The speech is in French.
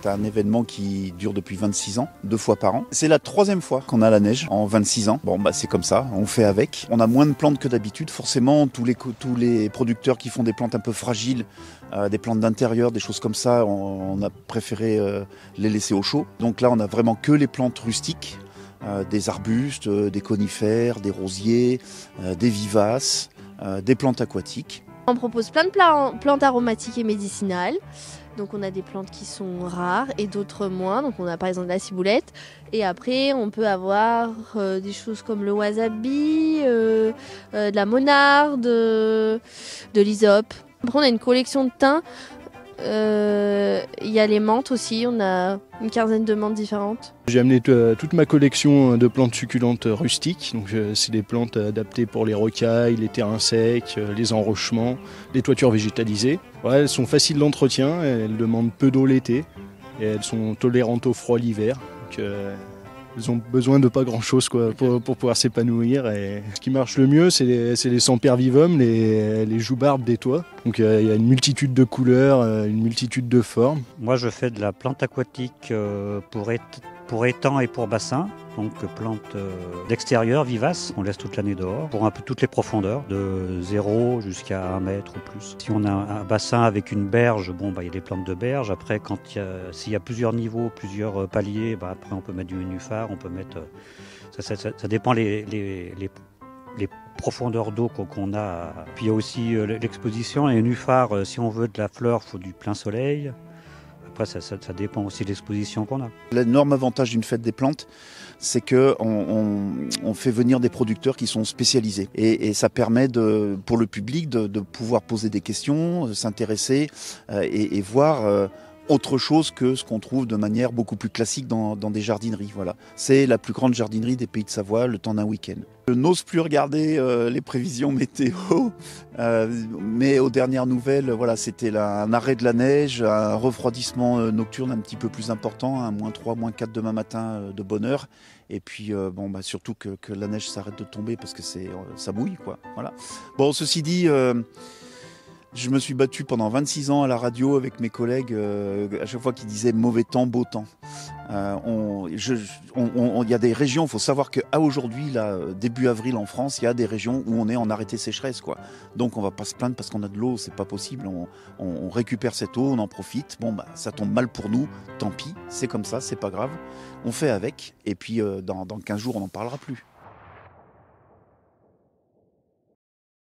C'est un événement qui dure depuis 26 ans, 2 fois par an. C'est la 3e fois qu'on a la neige en 26 ans. Bon, c'est comme ça, on fait avec. On a moins de plantes que d'habitude. Forcément, tous les producteurs qui font des plantes un peu fragiles, des plantes d'intérieur, des choses comme ça, on a préféré les laisser au chaud. Donc là, on a vraiment que les plantes rustiques, des arbustes, des conifères, des rosiers, des vivaces, des plantes aquatiques. On propose plein de plantes aromatiques et médicinales. Donc on a des plantes qui sont rares et d'autres moins. Donc on a par exemple la ciboulette. Et après on peut avoir des choses comme le wasabi, de la monarde, de l'hysope. Après on a une collection de thym. Il y a les menthes aussi, on a une quinzaine de menthes différentes. J'ai amené toute ma collection de plantes succulentes rustiques. Donc, c'est des plantes adaptées pour les rocailles, les terrains secs, les enrochements, les toitures végétalisées. Ouais, elles sont faciles d'entretien, elles demandent peu d'eau l'été et elles sont tolérantes au froid l'hiver. Donc, elles ont besoin de pas grand chose pour pouvoir s'épanouir. Et ce qui marche le mieux, c'est les sempervivum, les joubarbes des toits. Donc il y a une multitude de couleurs, une multitude de formes. Moi je fais de la plante aquatique pour étang et pour bassin. Donc plante d'extérieur, vivace, on laisse toute l'année dehors, pour un peu toutes les profondeurs, de 0 jusqu'à 1 mètre ou plus. Si on a un bassin avec une berge, il y a des plantes de berge. Après, s'il y a plusieurs niveaux, plusieurs paliers, après on peut mettre du nénuphar, on peut mettre... Ça dépend les profondeurs d'eau qu'on a. Puis il y a aussi l'exposition. Les nénuphars, si on veut de la fleur, il faut du plein soleil. Après, ça dépend aussi de l'exposition qu'on a. L'énorme avantage d'une fête des plantes, c'est qu'on fait venir des producteurs qui sont spécialisés. Et ça permet pour le public de pouvoir poser des questions, s'intéresser et voir autre chose que ce qu'on trouve de manière beaucoup plus classique dans des jardineries. Voilà. C'est la plus grande jardinerie des Pays de Savoie, le temps d'un week-end. Je n'ose plus regarder les prévisions météo, mais aux dernières nouvelles, c'était un arrêt de la neige, un refroidissement nocturne un petit peu plus important, un -3, -4 demain matin de bonne heure. Et puis surtout que la neige s'arrête de tomber parce que ça mouille, quoi. Voilà. Bon, ceci dit, je me suis battu pendant 26 ans à la radio avec mes collègues à chaque fois qu'ils disaient mauvais temps, beau temps. Il y a des régions, il faut savoir qu'à aujourd'hui, là, début avril en France, il y a des régions où on est en arrêté sécheresse, quoi. Donc on va pas se plaindre parce qu'on a de l'eau, c'est pas possible. On récupère cette eau, on en profite. Ça tombe mal pour nous, tant pis, c'est comme ça, c'est pas grave. On fait avec et puis dans 15 jours, on n'en parlera plus.